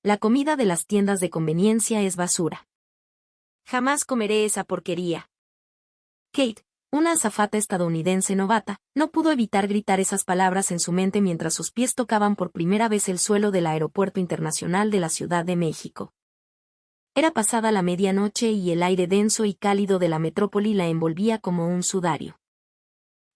la comida de las tiendas de conveniencia es basura. Jamás comeré esa porquería. Kate, una azafata estadounidense novata, no pudo evitar gritar esas palabras en su mente mientras sus pies tocaban por primera vez el suelo del Aeropuerto Internacional de la Ciudad de México. Era pasada la medianoche y el aire denso y cálido de la metrópoli la envolvía como un sudario.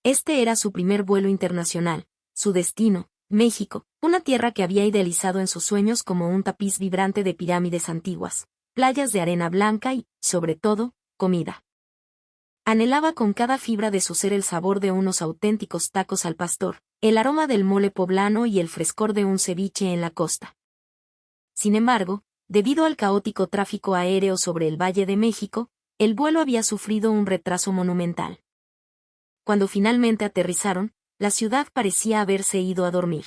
Este era su primer vuelo internacional, su destino, México, una tierra que había idealizado en sus sueños como un tapiz vibrante de pirámides antiguas, playas de arena blanca y, sobre todo, comida. Anhelaba con cada fibra de su ser el sabor de unos auténticos tacos al pastor, el aroma del mole poblano y el frescor de un ceviche en la costa. Sin embargo, debido al caótico tráfico aéreo sobre el Valle de México, el vuelo había sufrido un retraso monumental. Cuando finalmente aterrizaron, la ciudad parecía haberse ido a dormir.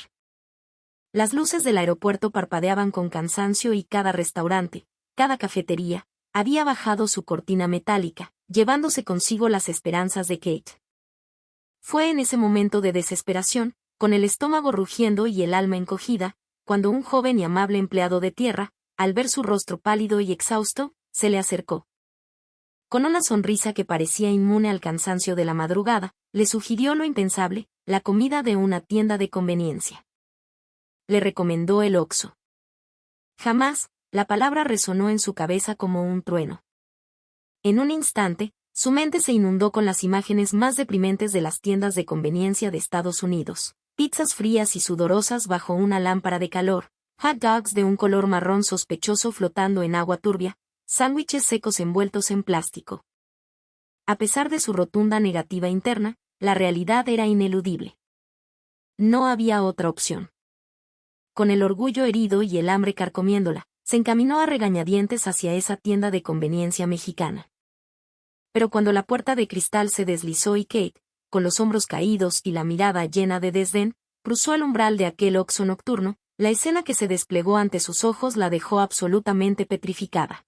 Las luces del aeropuerto parpadeaban con cansancio y cada restaurante, cada cafetería, había bajado su cortina metálica, llevándose consigo las esperanzas de Kate. Fue en ese momento de desesperación, con el estómago rugiendo y el alma encogida, cuando un joven y amable empleado de tierra, al ver su rostro pálido y exhausto, se le acercó. Con una sonrisa que parecía inmune al cansancio de la madrugada, le sugirió lo impensable, la comida de una tienda de conveniencia. Le recomendó el Oxxo. Jamás, la palabra resonó en su cabeza como un trueno. En un instante, su mente se inundó con las imágenes más deprimentes de las tiendas de conveniencia de Estados Unidos. Pizzas frías y sudorosas bajo una lámpara de calor, hot dogs de un color marrón sospechoso flotando en agua turbia, sándwiches secos envueltos en plástico. A pesar de su rotunda negativa interna, la realidad era ineludible. No había otra opción. Con el orgullo herido y el hambre carcomiéndola, se encaminó a regañadientes hacia esa tienda de conveniencia mexicana. Pero cuando la puerta de cristal se deslizó y Kate, con los hombros caídos y la mirada llena de desdén, cruzó el umbral de aquel Oxxo nocturno, la escena que se desplegó ante sus ojos la dejó absolutamente petrificada.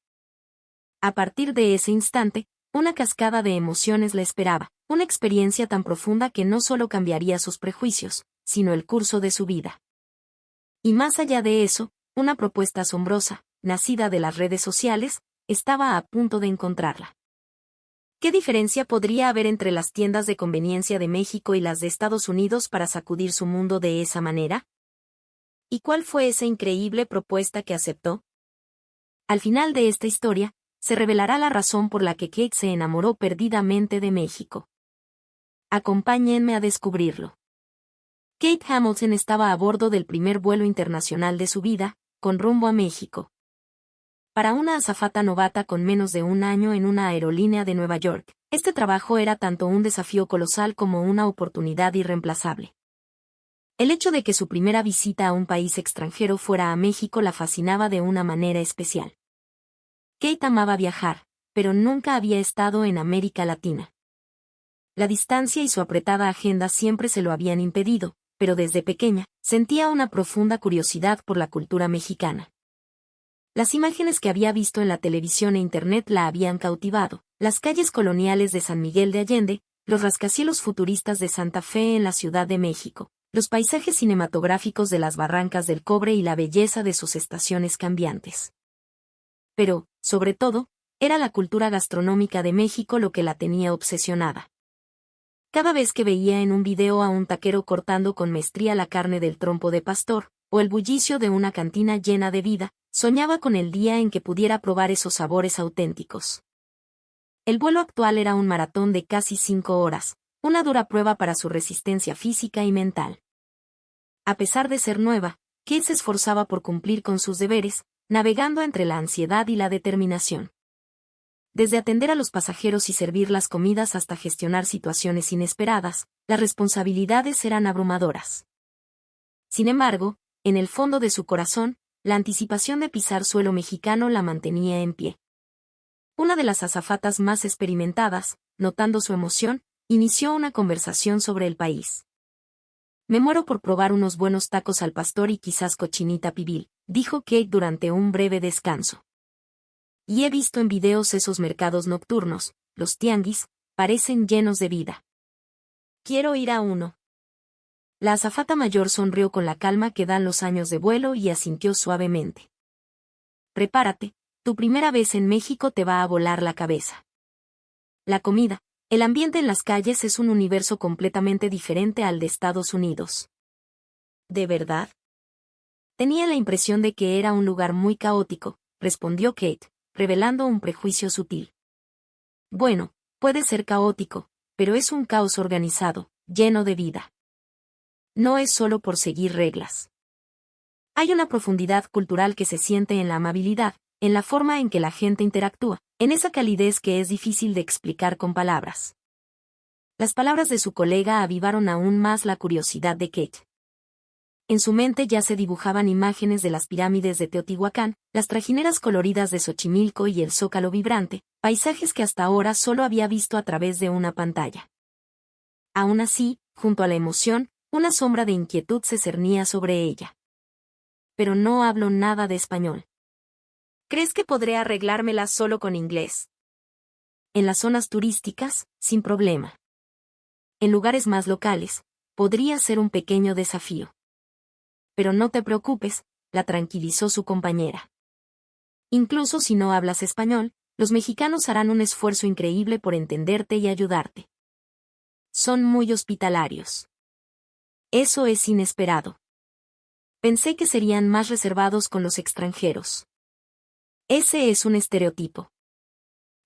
A partir de ese instante, una cascada de emociones la esperaba, una experiencia tan profunda que no solo cambiaría sus prejuicios, sino el curso de su vida. Y más allá de eso, una propuesta asombrosa, nacida de las redes sociales, estaba a punto de encontrarla. ¿Qué diferencia podría haber entre las tiendas de conveniencia de México y las de Estados Unidos para sacudir su mundo de esa manera? ¿Y cuál fue esa increíble propuesta que aceptó? Al final de esta historia, se revelará la razón por la que Kate se enamoró perdidamente de México. Acompáñenme a descubrirlo. Kate Hamilton estaba a bordo del primer vuelo internacional de su vida, con rumbo a México. Para una azafata novata con menos de un año en una aerolínea de Nueva York, este trabajo era tanto un desafío colosal como una oportunidad irreemplazable. El hecho de que su primera visita a un país extranjero fuera a México la fascinaba de una manera especial. Kate amaba viajar, pero nunca había estado en América Latina. La distancia y su apretada agenda siempre se lo habían impedido, pero desde pequeña, sentía una profunda curiosidad por la cultura mexicana. Las imágenes que había visto en la televisión e internet la habían cautivado, las calles coloniales de San Miguel de Allende, los rascacielos futuristas de Santa Fe en la Ciudad de México, los paisajes cinematográficos de las barrancas del cobre y la belleza de sus estaciones cambiantes. Pero, sobre todo, era la cultura gastronómica de México lo que la tenía obsesionada. Cada vez que veía en un video a un taquero cortando con maestría la carne del trompo de pastor, o el bullicio de una cantina llena de vida, soñaba con el día en que pudiera probar esos sabores auténticos. El vuelo actual era un maratón de casi 5 horas, una dura prueba para su resistencia física y mental. A pesar de ser nueva, Kate se esforzaba por cumplir con sus deberes, navegando entre la ansiedad y la determinación. Desde atender a los pasajeros y servir las comidas hasta gestionar situaciones inesperadas, las responsabilidades eran abrumadoras. Sin embargo, en el fondo de su corazón, la anticipación de pisar suelo mexicano la mantenía en pie. Una de las azafatas más experimentadas, notando su emoción, inició una conversación sobre el país. Me muero por probar unos buenos tacos al pastor y quizás cochinita pibil, dijo Kate durante un breve descanso. Y he visto en videos esos mercados nocturnos, los tianguis, parecen llenos de vida. Quiero ir a uno. La azafata mayor sonrió con la calma que dan los años de vuelo y asintió suavemente. Prepárate, tu primera vez en México te va a volar la cabeza. La comida, el ambiente en las calles es un universo completamente diferente al de Estados Unidos. ¿De verdad? Tenía la impresión de que era un lugar muy caótico, respondió Kate, revelando un prejuicio sutil. Bueno, puede ser caótico, pero es un caos organizado, lleno de vida. No es solo por seguir reglas. Hay una profundidad cultural que se siente en la amabilidad, en la forma en que la gente interactúa, en esa calidez que es difícil de explicar con palabras. Las palabras de su colega avivaron aún más la curiosidad de Kate. En su mente ya se dibujaban imágenes de las pirámides de Teotihuacán, las trajineras coloridas de Xochimilco y el Zócalo vibrante, paisajes que hasta ahora solo había visto a través de una pantalla. Aún así, junto a la emoción, una sombra de inquietud se cernía sobre ella. Pero no hablo nada de español. ¿Crees que podré arreglármela solo con inglés? En las zonas turísticas, sin problema. En lugares más locales, podría ser un pequeño desafío. Pero no te preocupes, la tranquilizó su compañera. Incluso si no hablas español, los mexicanos harán un esfuerzo increíble por entenderte y ayudarte. Son muy hospitalarios. Eso es inesperado. Pensé que serían más reservados con los extranjeros. Ese es un estereotipo.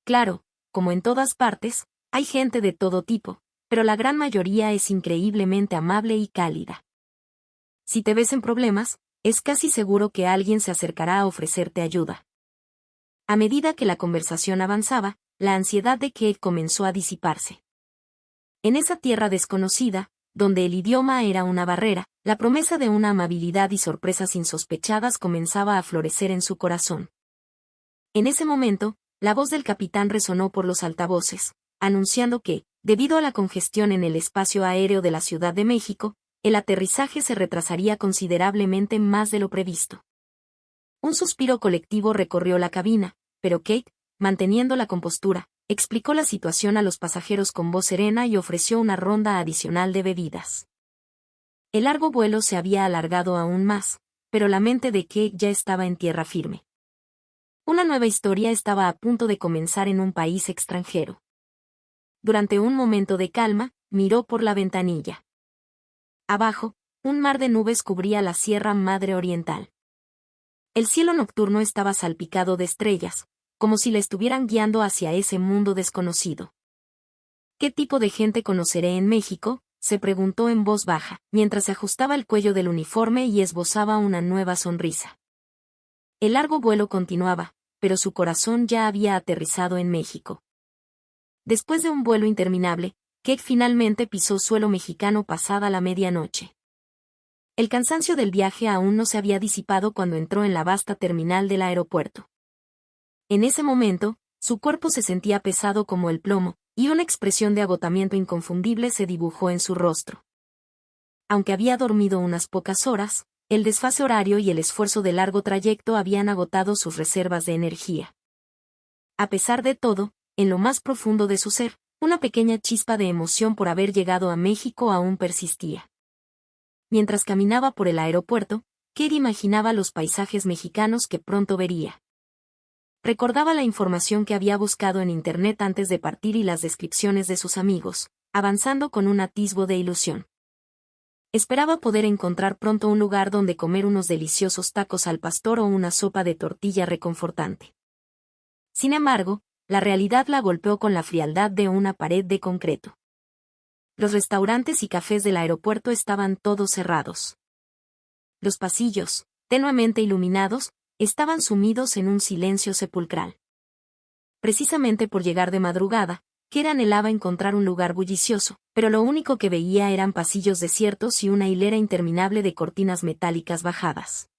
Claro, como en todas partes, hay gente de todo tipo, pero la gran mayoría es increíblemente amable y cálida. Si te ves en problemas, es casi seguro que alguien se acercará a ofrecerte ayuda. A medida que la conversación avanzaba, la ansiedad de Kate comenzó a disiparse. En esa tierra desconocida, donde el idioma era una barrera, la promesa de una amabilidad y sorpresas insospechadas comenzaba a florecer en su corazón. En ese momento, la voz del capitán resonó por los altavoces, anunciando que, debido a la congestión en el espacio aéreo de la Ciudad de México, el aterrizaje se retrasaría considerablemente más de lo previsto. Un suspiro colectivo recorrió la cabina, pero Kate, manteniendo la compostura, explicó la situación a los pasajeros con voz serena y ofreció una ronda adicional de bebidas. El largo vuelo se había alargado aún más, pero la mente de Kate ya estaba en tierra firme. Una nueva historia estaba a punto de comenzar en un país extranjero. Durante un momento de calma, miró por la ventanilla. Abajo, un mar de nubes cubría la Sierra Madre Oriental. El cielo nocturno estaba salpicado de estrellas, como si le estuvieran guiando hacia ese mundo desconocido. ¿Qué tipo de gente conoceré en México?, se preguntó en voz baja, mientras se ajustaba el cuello del uniforme y esbozaba una nueva sonrisa. El largo vuelo continuaba, pero su corazón ya había aterrizado en México. Después de un vuelo interminable, Kate finalmente pisó suelo mexicano pasada la medianoche. El cansancio del viaje aún no se había disipado cuando entró en la vasta terminal del aeropuerto. En ese momento, su cuerpo se sentía pesado como el plomo, y una expresión de agotamiento inconfundible se dibujó en su rostro. Aunque había dormido unas pocas horas, el desfase horario y el esfuerzo de largo trayecto habían agotado sus reservas de energía. A pesar de todo, en lo más profundo de su ser, una pequeña chispa de emoción por haber llegado a México aún persistía. Mientras caminaba por el aeropuerto, Kate imaginaba los paisajes mexicanos que pronto vería. Recordaba la información que había buscado en Internet antes de partir y las descripciones de sus amigos, avanzando con un atisbo de ilusión. Esperaba poder encontrar pronto un lugar donde comer unos deliciosos tacos al pastor o una sopa de tortilla reconfortante. Sin embargo, la realidad la golpeó con la frialdad de una pared de concreto. Los restaurantes y cafés del aeropuerto estaban todos cerrados. Los pasillos, tenuemente iluminados, estaban sumidos en un silencio sepulcral. Precisamente por llegar de madrugada, Kate anhelaba encontrar un lugar bullicioso, pero lo único que veía eran pasillos desiertos y una hilera interminable de cortinas metálicas bajadas.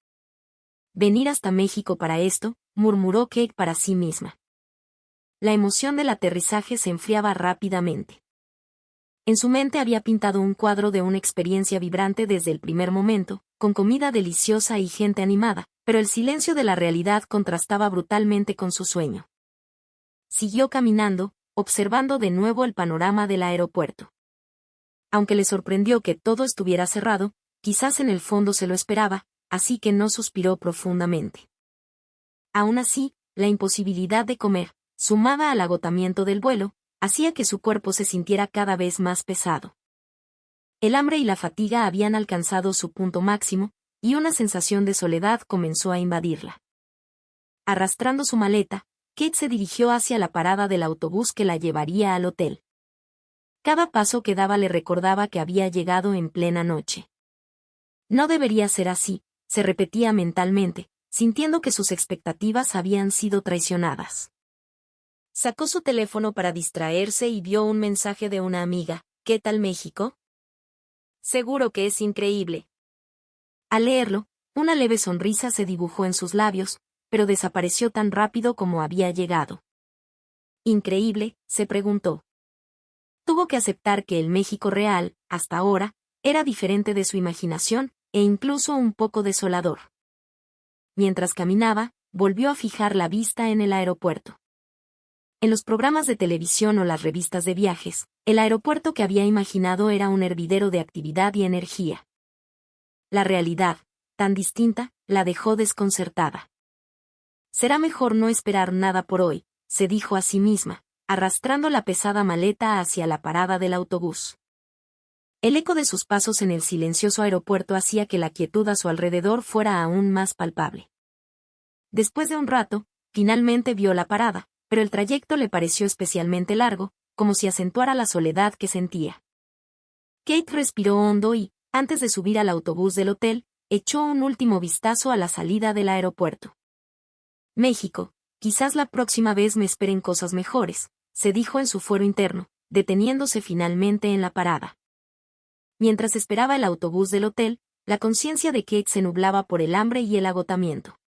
Venir hasta México para esto, murmuró Kate para sí misma. La emoción del aterrizaje se enfriaba rápidamente. En su mente había pintado un cuadro de una experiencia vibrante desde el primer momento, con comida deliciosa y gente animada, pero el silencio de la realidad contrastaba brutalmente con su sueño. Siguió caminando, observando de nuevo el panorama del aeropuerto. Aunque le sorprendió que todo estuviera cerrado, quizás en el fondo se lo esperaba, así que no suspiró profundamente. Aún así, la imposibilidad de comer, sumada al agotamiento del vuelo, hacía que su cuerpo se sintiera cada vez más pesado. El hambre y la fatiga habían alcanzado su punto máximo, y una sensación de soledad comenzó a invadirla. Arrastrando su maleta, Kate se dirigió hacia la parada del autobús que la llevaría al hotel. Cada paso que daba le recordaba que había llegado en plena noche. No debería ser así, se repetía mentalmente, sintiendo que sus expectativas habían sido traicionadas. Sacó su teléfono para distraerse y vio un mensaje de una amiga. ¿Qué tal México? Seguro que es increíble. Al leerlo, una leve sonrisa se dibujó en sus labios, pero desapareció tan rápido como había llegado. ¿Increíble?, se preguntó. Tuvo que aceptar que el México real, hasta ahora, era diferente de su imaginación, e incluso un poco desolador. Mientras caminaba, volvió a fijar la vista en el aeropuerto. En los programas de televisión o las revistas de viajes, el aeropuerto que había imaginado era un hervidero de actividad y energía. La realidad, tan distinta, la dejó desconcertada. Será mejor no esperar nada por hoy, se dijo a sí misma, arrastrando la pesada maleta hacia la parada del autobús. El eco de sus pasos en el silencioso aeropuerto hacía que la quietud a su alrededor fuera aún más palpable. Después de un rato, finalmente vio la parada, pero el trayecto le pareció especialmente largo, como si acentuara la soledad que sentía. Kate respiró hondo y, antes de subir al autobús del hotel, echó un último vistazo a la salida del aeropuerto. México, quizás la próxima vez me esperen cosas mejores, se dijo en su fuero interno, deteniéndose finalmente en la parada. Mientras esperaba el autobús del hotel, la conciencia de Kate se nublaba por el hambre y el agotamiento.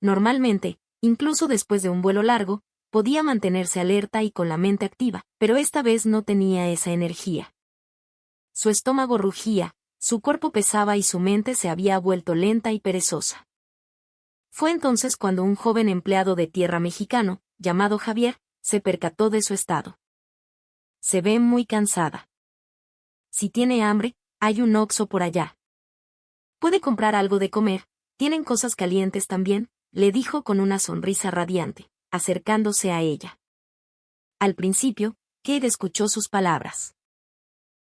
Normalmente, incluso después de un vuelo largo, podía mantenerse alerta y con la mente activa, pero esta vez no tenía esa energía. Su estómago rugía, su cuerpo pesaba y su mente se había vuelto lenta y perezosa. Fue entonces cuando un joven empleado de tierra mexicano, llamado Javier, se percató de su estado. Se ve muy cansada. Si tiene hambre, hay un Oxxo por allá. ¿Puede comprar algo de comer? ¿Tienen cosas calientes también?, le dijo con una sonrisa radiante, acercándose a ella. Al principio, Kate escuchó sus palabras.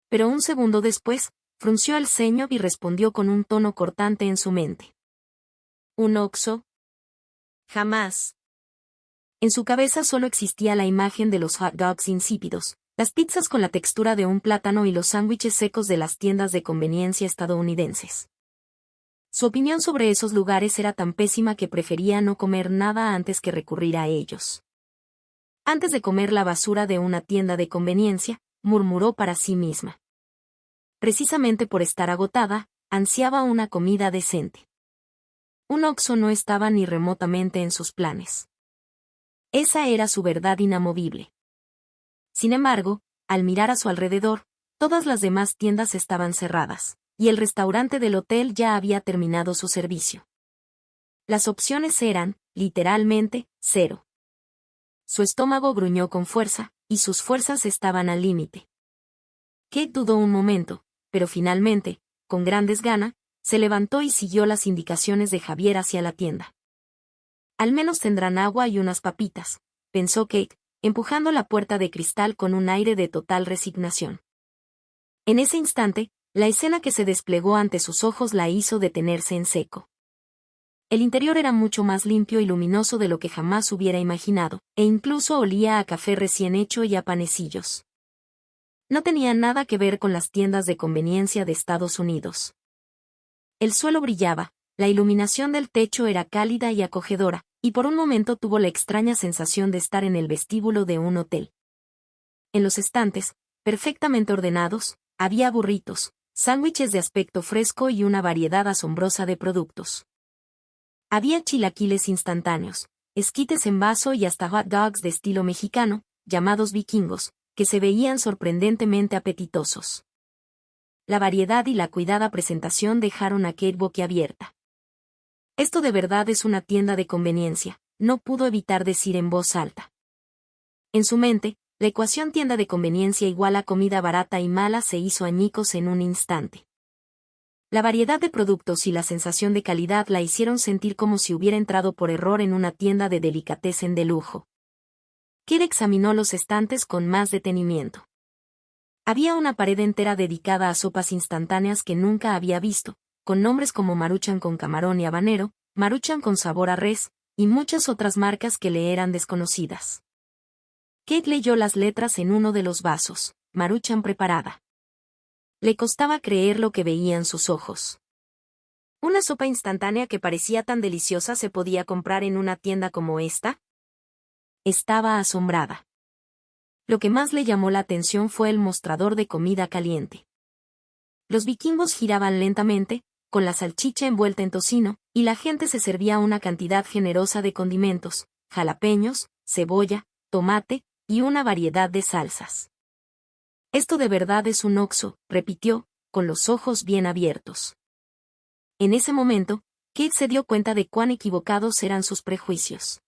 Pero un segundo después, frunció el ceño y respondió con un tono cortante en su mente. ¿Un Oxxo? Jamás. En su cabeza solo existía la imagen de los hot dogs insípidos, las pizzas con la textura de un plátano y los sándwiches secos de las tiendas de conveniencia estadounidenses. Su opinión sobre esos lugares era tan pésima que prefería no comer nada antes que recurrir a ellos. Antes de comer la basura de una tienda de conveniencia, murmuró para sí misma. Precisamente por estar agotada, ansiaba una comida decente. Un Oxxo no estaba ni remotamente en sus planes. Esa era su verdad inamovible. Sin embargo, al mirar a su alrededor, todas las demás tiendas estaban cerradas, y el restaurante del hotel ya había terminado su servicio. Las opciones eran, literalmente, cero. Su estómago gruñó con fuerza, y sus fuerzas estaban al límite. Kate dudó un momento, pero finalmente, con gran desgana, se levantó y siguió las indicaciones de Javier hacia la tienda. Al menos tendrán agua y unas papitas, pensó Kate, empujando la puerta de cristal con un aire de total resignación. En ese instante, la escena que se desplegó ante sus ojos la hizo detenerse en seco. El interior era mucho más limpio y luminoso de lo que jamás hubiera imaginado, e incluso olía a café recién hecho y a panecillos. No tenía nada que ver con las tiendas de conveniencia de Estados Unidos. El suelo brillaba, la iluminación del techo era cálida y acogedora, y por un momento tuvo la extraña sensación de estar en el vestíbulo de un hotel. En los estantes, perfectamente ordenados, había burritos, sándwiches de aspecto fresco y una variedad asombrosa de productos. Había chilaquiles instantáneos, esquites en vaso y hasta hot dogs de estilo mexicano, llamados vikingos, que se veían sorprendentemente apetitosos. La variedad y la cuidada presentación dejaron a Kate boquiabierta. Esto de verdad es una tienda de conveniencia, no pudo evitar decir en voz alta. En su mente, la ecuación tienda de conveniencia igual a comida barata y mala se hizo añicos en un instante. La variedad de productos y la sensación de calidad la hicieron sentir como si hubiera entrado por error en una tienda de delicatessen de lujo. Kate examinó los estantes con más detenimiento. Había una pared entera dedicada a sopas instantáneas que nunca había visto, con nombres como Maruchan con camarón y habanero, Maruchan con sabor a res, y muchas otras marcas que le eran desconocidas. Kate leyó las letras en uno de los vasos, Maruchan preparada. Le costaba creer lo que veían sus ojos. ¿Una sopa instantánea que parecía tan deliciosa se podía comprar en una tienda como esta? Estaba asombrada. Lo que más le llamó la atención fue el mostrador de comida caliente. Los vikingos giraban lentamente, con la salchicha envuelta en tocino, y la gente se servía una cantidad generosa de condimentos, jalapeños, cebolla, tomate, y una variedad de salsas. Esto de verdad es un Oxxo, repitió, con los ojos bien abiertos. En ese momento, Kate se dio cuenta de cuán equivocados eran sus prejuicios.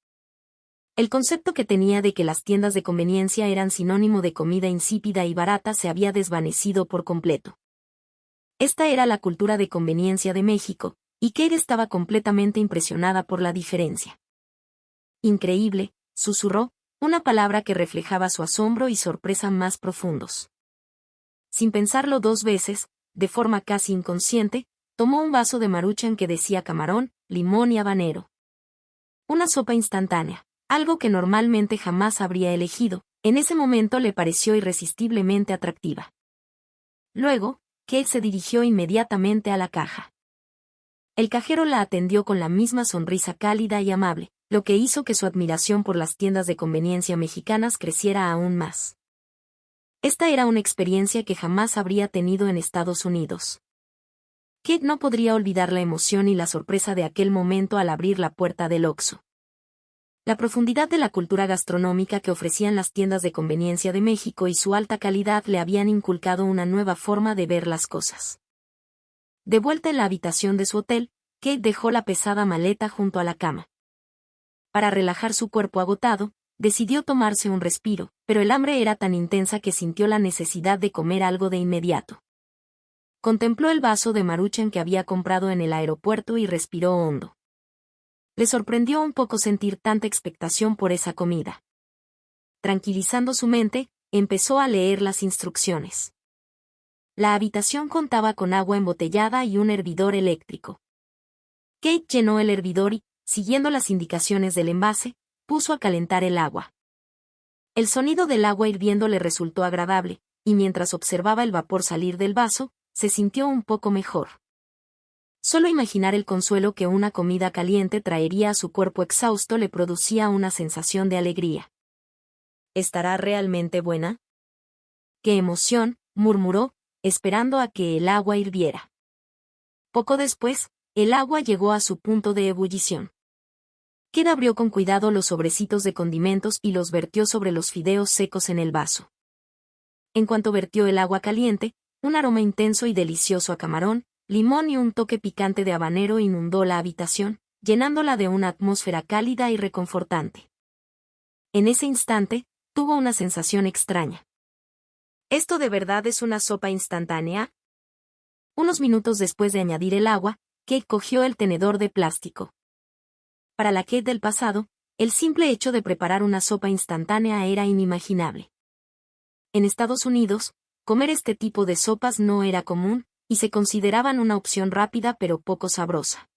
El concepto que tenía de que las tiendas de conveniencia eran sinónimo de comida insípida y barata se había desvanecido por completo. Esta era la cultura de conveniencia de México, y Kate estaba completamente impresionada por la diferencia. Increíble, susurró, una palabra que reflejaba su asombro y sorpresa más profundos. Sin pensarlo dos veces, de forma casi inconsciente, tomó un vaso de Maruchan que decía camarón, limón y habanero. Una sopa instantánea, algo que normalmente jamás habría elegido, en ese momento le pareció irresistiblemente atractiva. Luego, Kate se dirigió inmediatamente a la caja. El cajero la atendió con la misma sonrisa cálida y amable, lo que hizo que su admiración por las tiendas de conveniencia mexicanas creciera aún más. Esta era una experiencia que jamás habría tenido en Estados Unidos. Kate no podría olvidar la emoción y la sorpresa de aquel momento al abrir la puerta del Oxxo. La profundidad de la cultura gastronómica que ofrecían las tiendas de conveniencia de México y su alta calidad le habían inculcado una nueva forma de ver las cosas. De vuelta en la habitación de su hotel, Kate dejó la pesada maleta junto a la cama. Para relajar su cuerpo agotado, decidió tomarse un respiro, pero el hambre era tan intensa que sintió la necesidad de comer algo de inmediato. Contempló el vaso de Maruchan que había comprado en el aeropuerto y respiró hondo. Le sorprendió un poco sentir tanta expectación por esa comida. Tranquilizando su mente, empezó a leer las instrucciones. La habitación contaba con agua embotellada y un hervidor eléctrico. Kate llenó el hervidor y, siguiendo las indicaciones del envase, puso a calentar el agua. El sonido del agua hirviendo le resultó agradable, y mientras observaba el vapor salir del vaso, se sintió un poco mejor. Solo imaginar el consuelo que una comida caliente traería a su cuerpo exhausto le producía una sensación de alegría. ¿Estará realmente buena? ¡Qué emoción!, murmuró, esperando a que el agua hirviera. Poco después, el agua llegó a su punto de ebullición. Kate abrió con cuidado los sobrecitos de condimentos y los vertió sobre los fideos secos en el vaso. En cuanto vertió el agua caliente, un aroma intenso y delicioso a camarón, limón y un toque picante de habanero inundó la habitación, llenándola de una atmósfera cálida y reconfortante. En ese instante, tuvo una sensación extraña. ¿Esto de verdad es una sopa instantánea? Unos minutos después de añadir el agua, Kate cogió el tenedor de plástico. Para la Kate del pasado, el simple hecho de preparar una sopa instantánea era inimaginable. En Estados Unidos, comer este tipo de sopas no era común, y se consideraban una opción rápida pero poco sabrosa.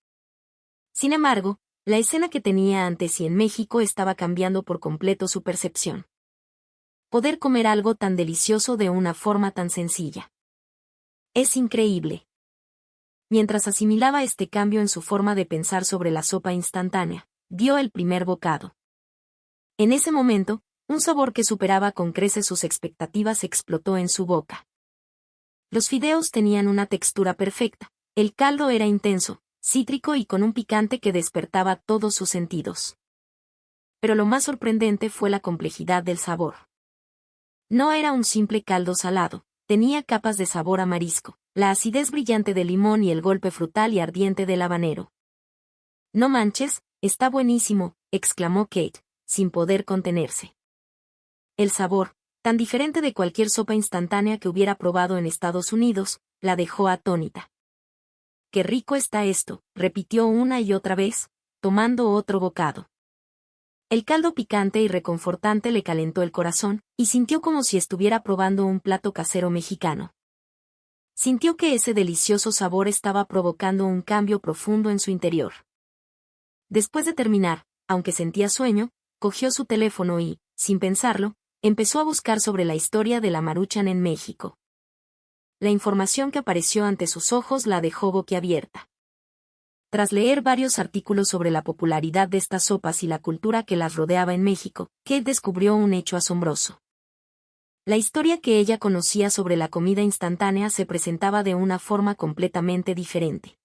Sin embargo, la escena que tenía ante sí en México estaba cambiando por completo su percepción. Poder comer algo tan delicioso de una forma tan sencilla. Es increíble. Mientras asimilaba este cambio en su forma de pensar sobre la sopa instantánea, dio el primer bocado. En ese momento, un sabor que superaba con creces sus expectativas explotó en su boca. Los fideos tenían una textura perfecta, el caldo era intenso, cítrico y con un picante que despertaba todos sus sentidos. Pero lo más sorprendente fue la complejidad del sabor. No era un simple caldo salado, tenía capas de sabor a marisco, la acidez brillante del limón y el golpe frutal y ardiente del habanero. «No manches, está buenísimo», exclamó Kate, sin poder contenerse. El sabor, tan diferente de cualquier sopa instantánea que hubiera probado en Estados Unidos, la dejó atónita. qué rico está esto, repitió una y otra vez, tomando otro bocado. El caldo picante y reconfortante le calentó el corazón, y sintió como si estuviera probando un plato casero mexicano. Sintió que ese delicioso sabor estaba provocando un cambio profundo en su interior. Después de terminar, aunque sentía sueño, cogió su teléfono y, sin pensarlo, empezó a buscar sobre la historia de la Maruchan en México. La información que apareció ante sus ojos la dejó boquiabierta. Tras leer varios artículos sobre la popularidad de estas sopas y la cultura que las rodeaba en México, Kate descubrió un hecho asombroso. La historia que ella conocía sobre la comida instantánea se presentaba de una forma completamente diferente.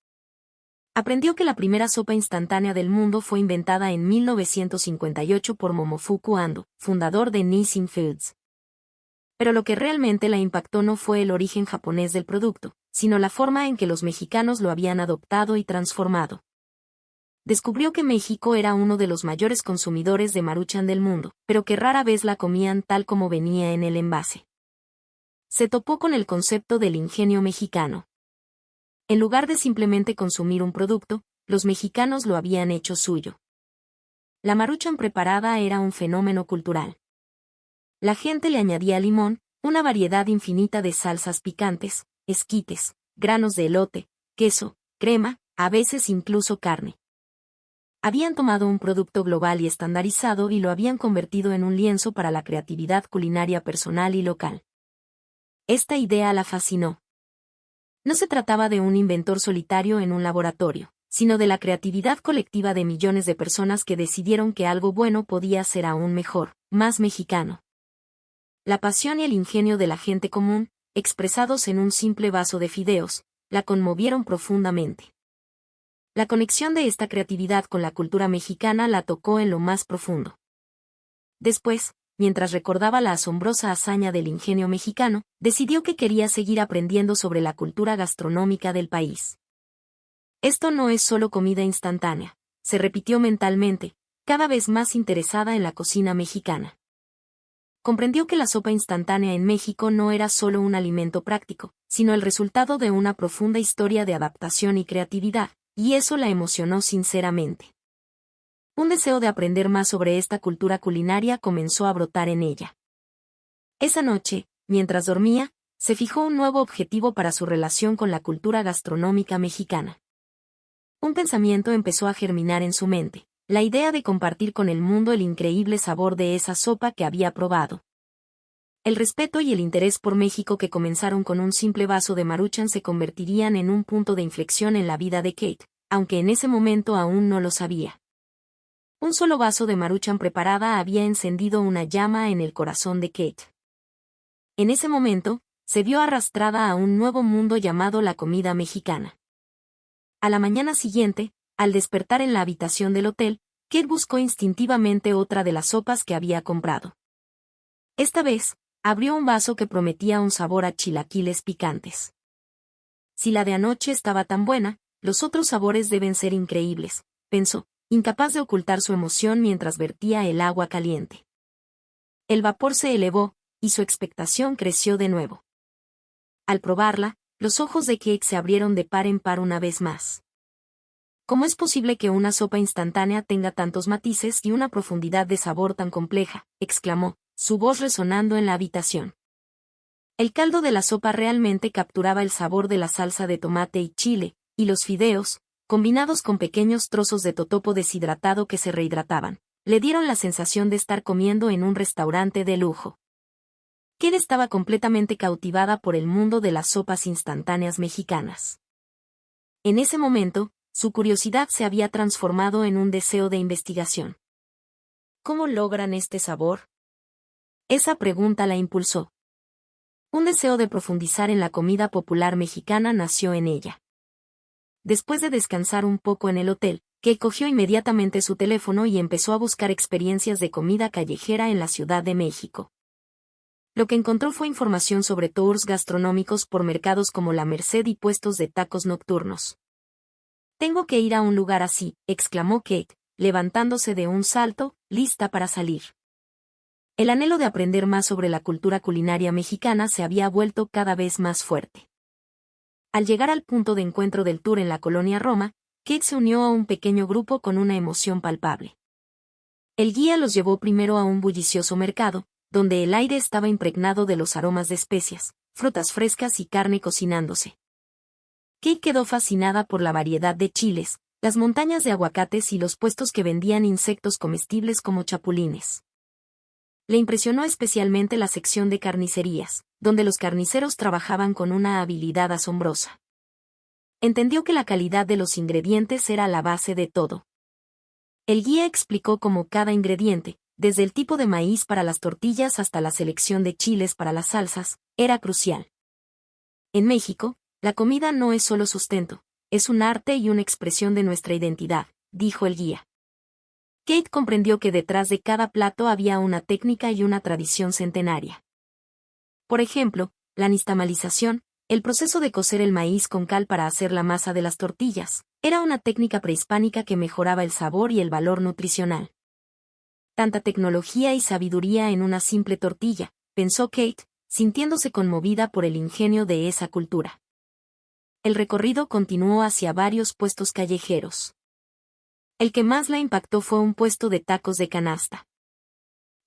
Aprendió que la primera sopa instantánea del mundo fue inventada en 1958 por Momofuku Ando, fundador de Nissin Foods. Pero lo que realmente la impactó no fue el origen japonés del producto, sino la forma en que los mexicanos lo habían adoptado y transformado. Descubrió que México era uno de los mayores consumidores de Maruchan del mundo, pero que rara vez la comían tal como venía en el envase. Se topó con el concepto del ingenio mexicano. En lugar de simplemente consumir un producto, los mexicanos lo habían hecho suyo. La Maruchan preparada era un fenómeno cultural. La gente le añadía limón, una variedad infinita de salsas picantes, esquites, granos de elote, queso, crema, a veces incluso carne. Habían tomado un producto global y estandarizado y lo habían convertido en un lienzo para la creatividad culinaria personal y local. Esta idea la fascinó. No se trataba de un inventor solitario en un laboratorio, sino de la creatividad colectiva de millones de personas que decidieron que algo bueno podía ser aún mejor, más mexicano. La pasión y el ingenio de la gente común, expresados en un simple vaso de fideos, la conmovieron profundamente. La conexión de esta creatividad con la cultura mexicana la tocó en lo más profundo. Después, mientras recordaba la asombrosa hazaña del ingenio mexicano, decidió que quería seguir aprendiendo sobre la cultura gastronómica del país. Esto no es solo comida instantánea, se repitió mentalmente, cada vez más interesada en la cocina mexicana. Comprendió que la sopa instantánea en México no era solo un alimento práctico, sino el resultado de una profunda historia de adaptación y creatividad, y eso la emocionó sinceramente. Un deseo de aprender más sobre esta cultura culinaria comenzó a brotar en ella. Esa noche, mientras dormía, se fijó un nuevo objetivo para su relación con la cultura gastronómica mexicana. Un pensamiento empezó a germinar en su mente, la idea de compartir con el mundo el increíble sabor de esa sopa que había probado. El respeto y el interés por México que comenzaron con un simple vaso de Maruchan se convertirían en un punto de inflexión en la vida de Kate, aunque en ese momento aún no lo sabía. Un solo vaso de Maruchan preparada había encendido una llama en el corazón de Kate. En ese momento, se vio arrastrada a un nuevo mundo llamado la comida mexicana. A la mañana siguiente, al despertar en la habitación del hotel, Kate buscó instintivamente otra de las sopas que había comprado. Esta vez, abrió un vaso que prometía un sabor a chilaquiles picantes. Si la de anoche estaba tan buena, los otros sabores deben ser increíbles, pensó, incapaz de ocultar su emoción mientras vertía el agua caliente. El vapor se elevó, y su expectación creció de nuevo. Al probarla, los ojos de Kate se abrieron de par en par una vez más. ¿Cómo es posible que una sopa instantánea tenga tantos matices y una profundidad de sabor tan compleja?, exclamó, su voz resonando en la habitación. El caldo de la sopa realmente capturaba el sabor de la salsa de tomate y chile, y los fideos, combinados con pequeños trozos de totopo deshidratado que se rehidrataban, le dieron la sensación de estar comiendo en un restaurante de lujo. Kate estaba completamente cautivada por el mundo de las sopas instantáneas mexicanas. En ese momento, su curiosidad se había transformado en un deseo de investigación. ¿Cómo logran este sabor? Esa pregunta la impulsó. Un deseo de profundizar en la comida popular mexicana nació en ella. Después de descansar un poco en el hotel, Kate cogió inmediatamente su teléfono y empezó a buscar experiencias de comida callejera en la Ciudad de México. Lo que encontró fue información sobre tours gastronómicos por mercados como La Merced y puestos de tacos nocturnos. Tengo que ir a un lugar así, exclamó Kate, levantándose de un salto, lista para salir. El anhelo de aprender más sobre la cultura culinaria mexicana se había vuelto cada vez más fuerte. Al llegar al punto de encuentro del tour en la colonia Roma, Kate se unió a un pequeño grupo con una emoción palpable. El guía los llevó primero a un bullicioso mercado, donde el aire estaba impregnado de los aromas de especias, frutas frescas y carne cocinándose. Kate quedó fascinada por la variedad de chiles, las montañas de aguacates y los puestos que vendían insectos comestibles como chapulines. Le impresionó especialmente la sección de carnicerías, donde los carniceros trabajaban con una habilidad asombrosa. Entendió que la calidad de los ingredientes era la base de todo. El guía explicó cómo cada ingrediente, desde el tipo de maíz para las tortillas hasta la selección de chiles para las salsas, era crucial. En México, la comida no es solo sustento, es un arte y una expresión de nuestra identidad, dijo el guía. Kate comprendió que detrás de cada plato había una técnica y una tradición centenaria. Por ejemplo, la nixtamalización, el proceso de cocer el maíz con cal para hacer la masa de las tortillas, era una técnica prehispánica que mejoraba el sabor y el valor nutricional. Tanta tecnología y sabiduría en una simple tortilla, pensó Kate, sintiéndose conmovida por el ingenio de esa cultura. El recorrido continuó hacia varios puestos callejeros. El que más la impactó fue un puesto de tacos de canasta.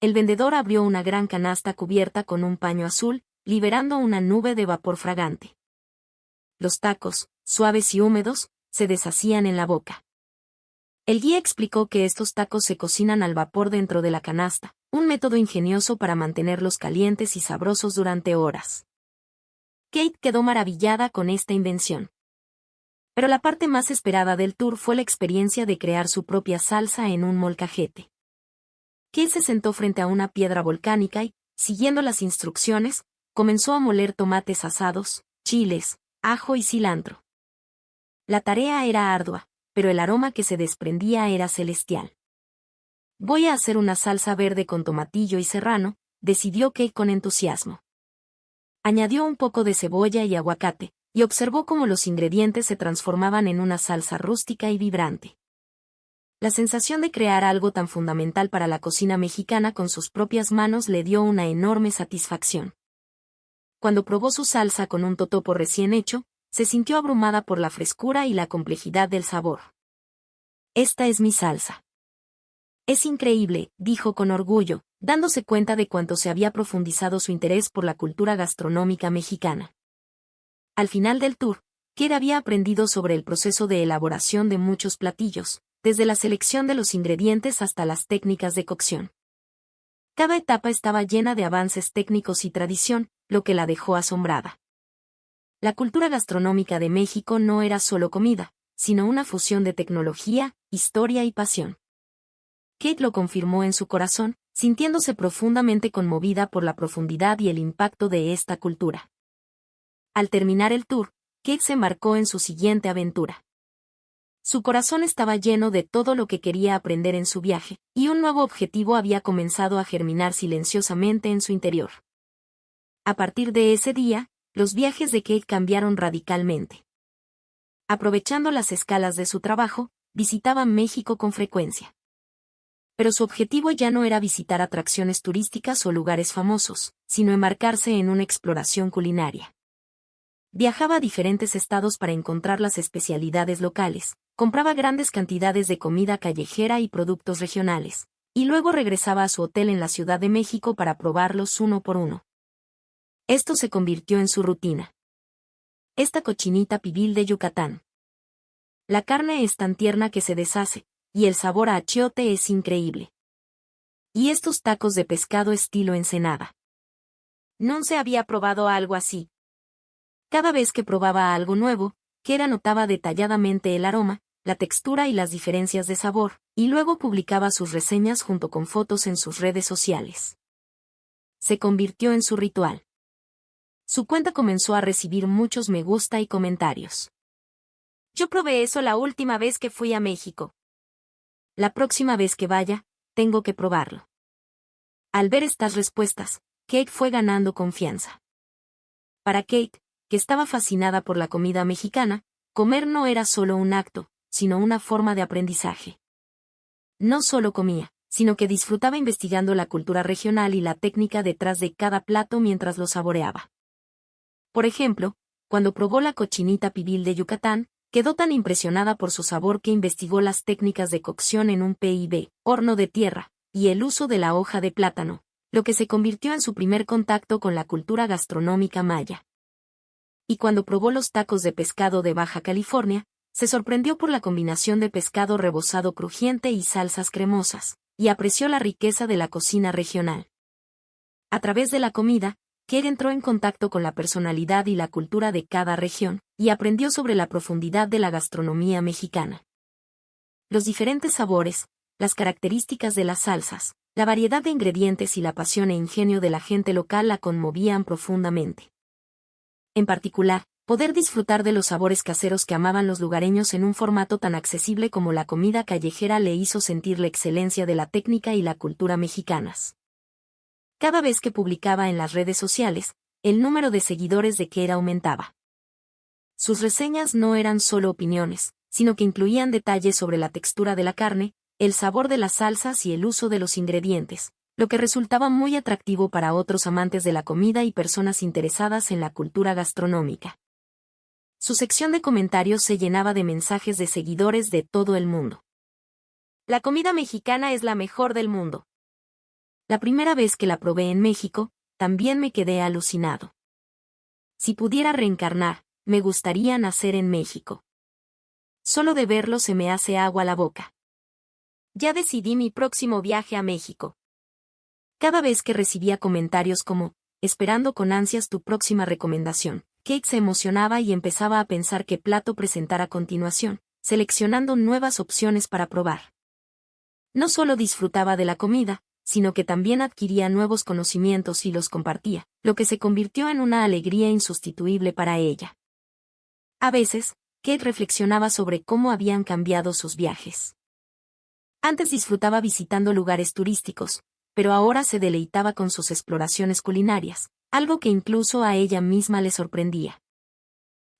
El vendedor abrió una gran canasta cubierta con un paño azul, liberando una nube de vapor fragante. Los tacos, suaves y húmedos, se deshacían en la boca. El guía explicó que estos tacos se cocinan al vapor dentro de la canasta, un método ingenioso para mantenerlos calientes y sabrosos durante horas. Kate quedó maravillada con esta invención. Pero la parte más esperada del tour fue la experiencia de crear su propia salsa en un molcajete. Kate se sentó frente a una piedra volcánica y, siguiendo las instrucciones, comenzó a moler tomates asados, chiles, ajo y cilantro. La tarea era ardua, pero el aroma que se desprendía era celestial. Voy a hacer una salsa verde con tomatillo y serrano, decidió Kate con entusiasmo. Añadió un poco de cebolla y aguacate, y observó cómo los ingredientes se transformaban en una salsa rústica y vibrante. La sensación de crear algo tan fundamental para la cocina mexicana con sus propias manos le dio una enorme satisfacción. Cuando probó su salsa con un totopo recién hecho, se sintió abrumada por la frescura y la complejidad del sabor. Esta es mi salsa. Es increíble, dijo con orgullo, dándose cuenta de cuánto se había profundizado su interés por la cultura gastronómica mexicana. Al final del tour, Kate había aprendido sobre el proceso de elaboración de muchos platillos, desde la selección de los ingredientes hasta las técnicas de cocción. Cada etapa estaba llena de avances técnicos y tradición, lo que la dejó asombrada. La cultura gastronómica de México no era solo comida, sino una fusión de tecnología, historia y pasión. Kate lo confirmó en su corazón, sintiéndose profundamente conmovida por la profundidad y el impacto de esta cultura. Al terminar el tour, Kate se embarcó en su siguiente aventura. Su corazón estaba lleno de todo lo que quería aprender en su viaje, y un nuevo objetivo había comenzado a germinar silenciosamente en su interior. A partir de ese día, los viajes de Kate cambiaron radicalmente. Aprovechando las escalas de su trabajo, visitaba México con frecuencia. Pero su objetivo ya no era visitar atracciones turísticas o lugares famosos, sino embarcarse en una exploración culinaria. Viajaba a diferentes estados para encontrar las especialidades locales, compraba grandes cantidades de comida callejera y productos regionales, y luego regresaba a su hotel en la Ciudad de México para probarlos uno por uno. Esto se convirtió en su rutina. Esta cochinita pibil de Yucatán. La carne es tan tierna que se deshace, y el sabor a achiote es increíble. Y estos tacos de pescado estilo Ensenada. No se había probado algo así. Cada vez que probaba algo nuevo, Kera notaba detalladamente el aroma, la textura y las diferencias de sabor, y luego publicaba sus reseñas junto con fotos en sus redes sociales. Se convirtió en su ritual. Su cuenta comenzó a recibir muchos me gusta y comentarios. Yo probé eso la última vez que fui a México. La próxima vez que vaya, tengo que probarlo. Al ver estas respuestas, Kate fue ganando confianza. Para Kate, que estaba fascinada por la comida mexicana, comer no era solo un acto, sino una forma de aprendizaje. No solo comía, sino que disfrutaba investigando la cultura regional y la técnica detrás de cada plato mientras lo saboreaba. Por ejemplo, cuando probó la cochinita pibil de Yucatán, quedó tan impresionada por su sabor que investigó las técnicas de cocción en un PIB, horno de tierra, y el uso de la hoja de plátano, lo que se convirtió en su primer contacto con la cultura gastronómica maya. Y cuando probó los tacos de pescado de Baja California, se sorprendió por la combinación de pescado rebozado crujiente y salsas cremosas, y apreció la riqueza de la cocina regional. A través de la comida, Kate entró en contacto con la personalidad y la cultura de cada región, y aprendió sobre la profundidad de la gastronomía mexicana. Los diferentes sabores, las características de las salsas, la variedad de ingredientes y la pasión e ingenio de la gente local la conmovían profundamente. En particular, poder disfrutar de los sabores caseros que amaban los lugareños en un formato tan accesible como la comida callejera le hizo sentir la excelencia de la técnica y la cultura mexicanas. Cada vez que publicaba en las redes sociales, el número de seguidores de Kate aumentaba. Sus reseñas no eran solo opiniones, sino que incluían detalles sobre la textura de la carne, el sabor de las salsas y el uso de los ingredientes, lo que resultaba muy atractivo para otros amantes de la comida y personas interesadas en la cultura gastronómica. Su sección de comentarios se llenaba de mensajes de seguidores de todo el mundo. La comida mexicana es la mejor del mundo. La primera vez que la probé en México, también me quedé alucinado. Si pudiera reencarnar, me gustaría nacer en México. Solo de verlo se me hace agua la boca. Ya decidí mi próximo viaje a México. Cada vez que recibía comentarios como, esperando con ansias tu próxima recomendación, Kate se emocionaba y empezaba a pensar qué plato presentar a continuación, seleccionando nuevas opciones para probar. No solo disfrutaba de la comida, sino que también adquiría nuevos conocimientos y los compartía, lo que se convirtió en una alegría insustituible para ella. A veces, Kate reflexionaba sobre cómo habían cambiado sus viajes. Antes disfrutaba visitando lugares turísticos, pero ahora se deleitaba con sus exploraciones culinarias, algo que incluso a ella misma le sorprendía.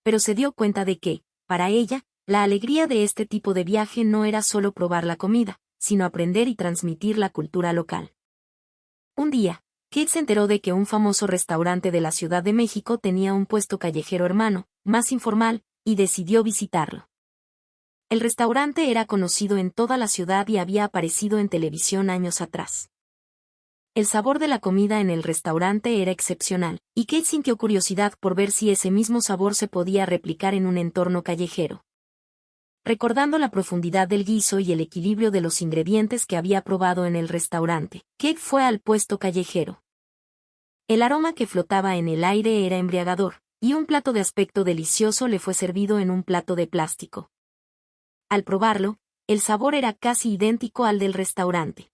Pero se dio cuenta de que, para ella, la alegría de este tipo de viaje no era solo probar la comida, sino aprender y transmitir la cultura local. Un día, Kate se enteró de que un famoso restaurante de la Ciudad de México tenía un puesto callejero hermano, más informal, y decidió visitarlo. El restaurante era conocido en toda la ciudad y había aparecido en televisión años atrás. El sabor de la comida en el restaurante era excepcional, y Kate sintió curiosidad por ver si ese mismo sabor se podía replicar en un entorno callejero. Recordando la profundidad del guiso y el equilibrio de los ingredientes que había probado en el restaurante, Kate fue al puesto callejero. El aroma que flotaba en el aire era embriagador, y un plato de aspecto delicioso le fue servido en un plato de plástico. Al probarlo, el sabor era casi idéntico al del restaurante.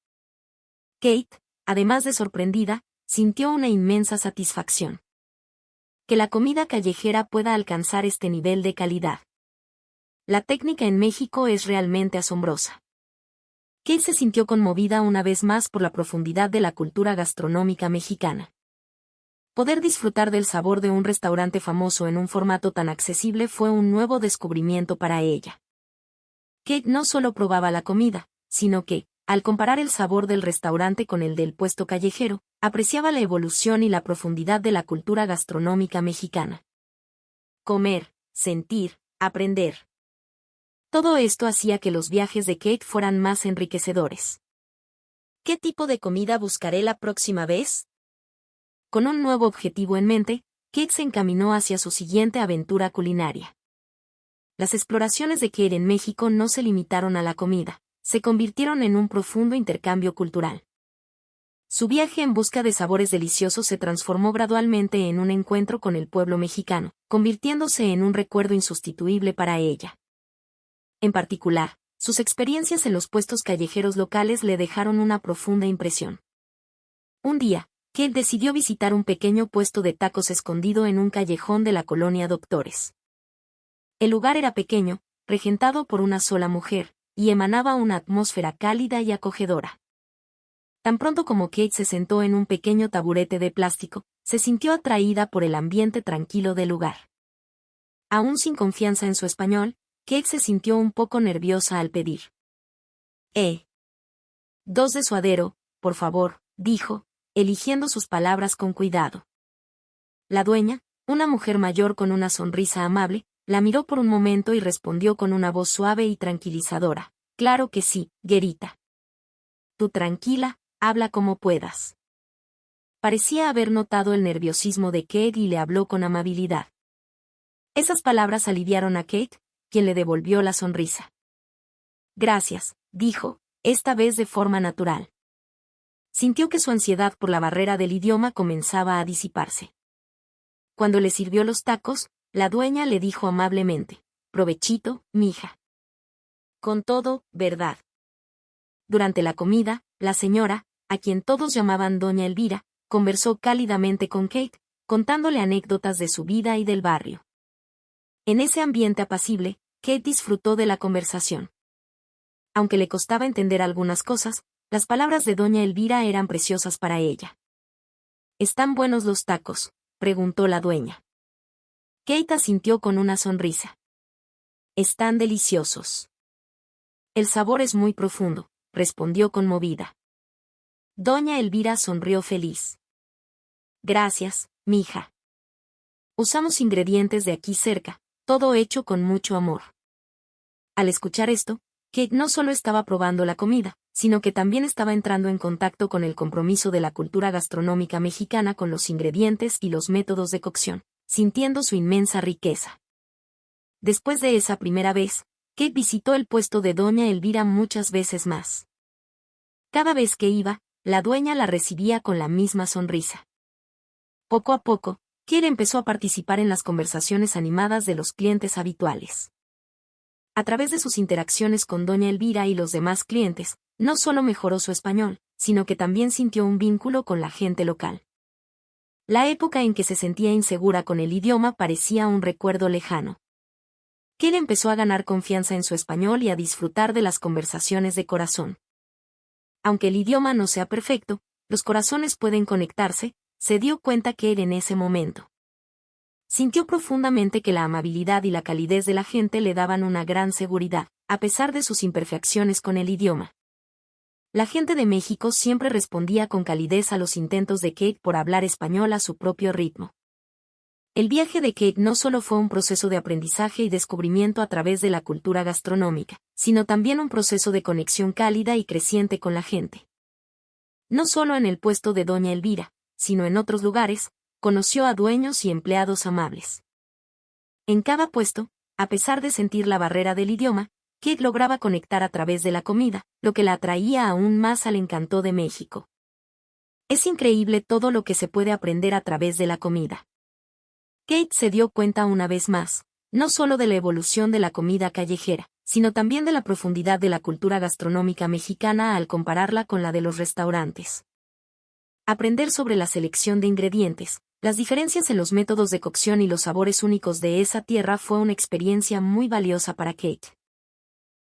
Kate, además de sorprendida, sintió una inmensa satisfacción. Que la comida callejera pueda alcanzar este nivel de calidad. La técnica en México es realmente asombrosa. Kate se sintió conmovida una vez más por la profundidad de la cultura gastronómica mexicana. Poder disfrutar del sabor de un restaurante famoso en un formato tan accesible fue un nuevo descubrimiento para ella. Kate no solo probaba la comida, sino que, al comparar el sabor del restaurante con el del puesto callejero, apreciaba la evolución y la profundidad de la cultura gastronómica mexicana. Comer, sentir, aprender. Todo esto hacía que los viajes de Kate fueran más enriquecedores. ¿Qué tipo de comida buscaré la próxima vez? Con un nuevo objetivo en mente, Kate se encaminó hacia su siguiente aventura culinaria. Las exploraciones de Kate en México no se limitaron a la comida, se convirtieron en un profundo intercambio cultural. Su viaje en busca de sabores deliciosos se transformó gradualmente en un encuentro con el pueblo mexicano, convirtiéndose en un recuerdo insustituible para ella. En particular, sus experiencias en los puestos callejeros locales le dejaron una profunda impresión. Un día, Kate decidió visitar un pequeño puesto de tacos escondido en un callejón de la colonia Doctores. El lugar era pequeño, regentado por una sola mujer, y emanaba una atmósfera cálida y acogedora. Tan pronto como Kate se sentó en un pequeño taburete de plástico, se sintió atraída por el ambiente tranquilo del lugar. Aún sin confianza en su español, Kate se sintió un poco nerviosa al pedir. Dos de suadero, por favor, dijo, eligiendo sus palabras con cuidado. La dueña, una mujer mayor con una sonrisa amable, la miró por un momento y respondió con una voz suave y tranquilizadora. Claro que sí, Gerita. Tú tranquila, habla como puedas. Parecía haber notado el nerviosismo de Kate y le habló con amabilidad. Esas palabras aliviaron a Kate, quien le devolvió la sonrisa. Gracias, dijo, esta vez de forma natural. Sintió que su ansiedad por la barrera del idioma comenzaba a disiparse. Cuando le sirvió los tacos, la dueña le dijo amablemente, provechito, mija. Con todo, ¿verdad? Durante la comida, la señora, a quien todos llamaban Doña Elvira, conversó cálidamente con Kate, contándole anécdotas de su vida y del barrio. En ese ambiente apacible, Kate disfrutó de la conversación. Aunque le costaba entender algunas cosas, las palabras de Doña Elvira eran preciosas para ella. ¿Están buenos los tacos?, preguntó la dueña. Kate asintió con una sonrisa. Están deliciosos. El sabor es muy profundo, respondió conmovida. Doña Elvira sonrió feliz. Gracias, mija. Usamos ingredientes de aquí cerca, todo hecho con mucho amor. Al escuchar esto, Kate no solo estaba probando la comida, sino que también estaba entrando en contacto con el compromiso de la cultura gastronómica mexicana con los ingredientes y los métodos de cocción, sintiendo su inmensa riqueza. Después de esa primera vez, Kate visitó el puesto de Doña Elvira muchas veces más. Cada vez que iba, la dueña la recibía con la misma sonrisa. Poco a poco, Kate empezó a participar en las conversaciones animadas de los clientes habituales. A través de sus interacciones con Doña Elvira y los demás clientes, no solo mejoró su español, sino que también sintió un vínculo con la gente local. La época en que se sentía insegura con el idioma parecía un recuerdo lejano. Kate empezó a ganar confianza en su español y a disfrutar de las conversaciones de corazón. Aunque el idioma no sea perfecto, los corazones pueden conectarse, se dio cuenta Kate en ese momento. Sintió profundamente que la amabilidad y la calidez de la gente le daban una gran seguridad, a pesar de sus imperfecciones con el idioma. La gente de México siempre respondía con calidez a los intentos de Kate por hablar español a su propio ritmo. El viaje de Kate no solo fue un proceso de aprendizaje y descubrimiento a través de la cultura gastronómica, sino también un proceso de conexión cálida y creciente con la gente. No solo en el puesto de Doña Elvira, sino en otros lugares, conoció a dueños y empleados amables. En cada puesto, a pesar de sentir la barrera del idioma, Kate lograba conectar a través de la comida, lo que la atraía aún más al encanto de México. Es increíble todo lo que se puede aprender a través de la comida. Kate se dio cuenta una vez más, no solo de la evolución de la comida callejera, sino también de la profundidad de la cultura gastronómica mexicana al compararla con la de los restaurantes. Aprender sobre la selección de ingredientes, las diferencias en los métodos de cocción y los sabores únicos de esa tierra fue una experiencia muy valiosa para Kate.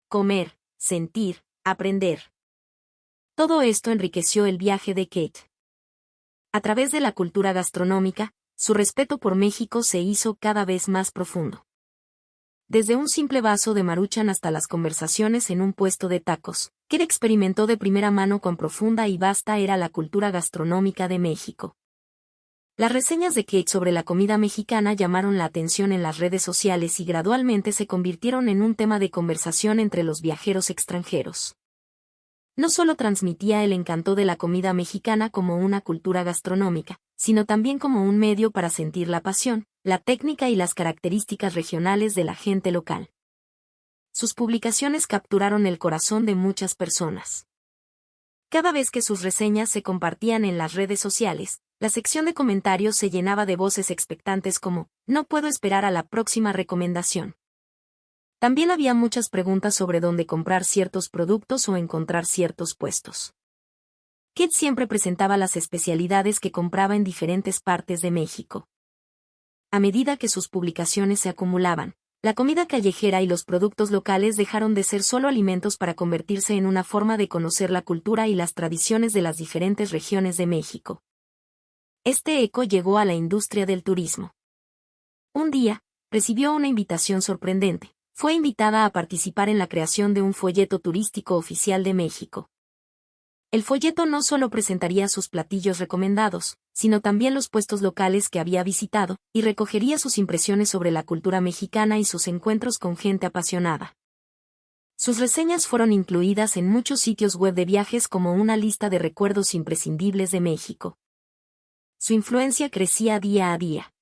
Comer, sentir, aprender. Todo esto enriqueció el viaje de Kate. A través de la cultura gastronómica, su respeto por México se hizo cada vez más profundo. Desde un simple vaso de Maruchan hasta las conversaciones en un puesto de tacos, Kate experimentó de primera mano cuán profunda y vasta era la cultura gastronómica de México. Las reseñas de Kate sobre la comida mexicana llamaron la atención en las redes sociales y gradualmente se convirtieron en un tema de conversación entre los viajeros extranjeros. No solo transmitía el encanto de la comida mexicana como una cultura gastronómica, sino también como un medio para sentir la pasión, la técnica y las características regionales de la gente local. Sus publicaciones capturaron el corazón de muchas personas. Cada vez que sus reseñas se compartían en las redes sociales, la sección de comentarios se llenaba de voces expectantes como, no puedo esperar a la próxima recomendación. También había muchas preguntas sobre dónde comprar ciertos productos o encontrar ciertos puestos. Kate siempre presentaba las especialidades que compraba en diferentes partes de México. A medida que sus publicaciones se acumulaban, la comida callejera y los productos locales dejaron de ser solo alimentos para convertirse en una forma de conocer la cultura y las tradiciones de las diferentes regiones de México. Este eco llegó a la industria del turismo. Un día, recibió una invitación sorprendente. Fue invitada a participar en la creación de un folleto turístico oficial de México. El folleto no solo presentaría sus platillos recomendados, sino también los puestos locales que había visitado, y recogería sus impresiones sobre la cultura mexicana y sus encuentros con gente apasionada. Sus reseñas fueron incluidas en muchos sitios web de viajes como una lista de recuerdos imprescindibles de México. Su influencia crecía día a día.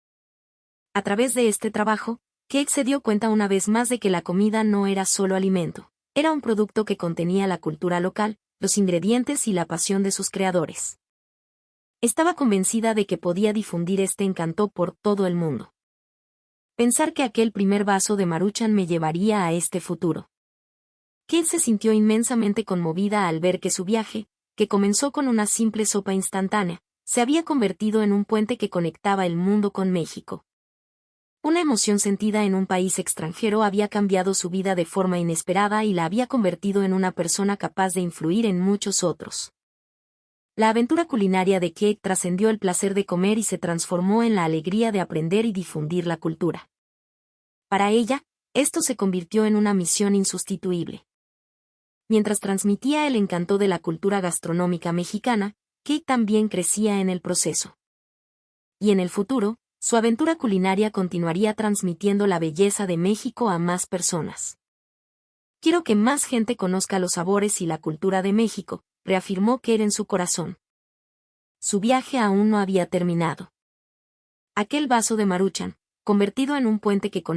A través de este trabajo, Kate se dio cuenta una vez más de que la comida no era solo alimento, era un producto que contenía la cultura local, los ingredientes y la pasión de sus creadores. Estaba convencida de que podía difundir este encanto por todo el mundo. Pensar que aquel primer vaso de Maruchan me llevaría a este futuro. Kate se sintió inmensamente conmovida al ver que su viaje, que comenzó con una simple sopa instantánea, se había convertido en un puente que conectaba el mundo con México. Una emoción sentida en un país extranjero había cambiado su vida de forma inesperada y la había convertido en una persona capaz de influir en muchos otros. La aventura culinaria de Kate trascendió el placer de comer y se transformó en la alegría de aprender y difundir la cultura. Para ella, esto se convirtió en una misión insustituible. Mientras transmitía el encanto de la cultura gastronómica mexicana, Kate también crecía en el proceso. Y en el futuro, su aventura culinaria continuaría transmitiendo la belleza de México a más personas. Quiero que más gente conozca los sabores y la cultura de México, reafirmó Kate en su corazón. Su viaje aún no había terminado. Aquel vaso de Maruchan, convertido en un puente que conecta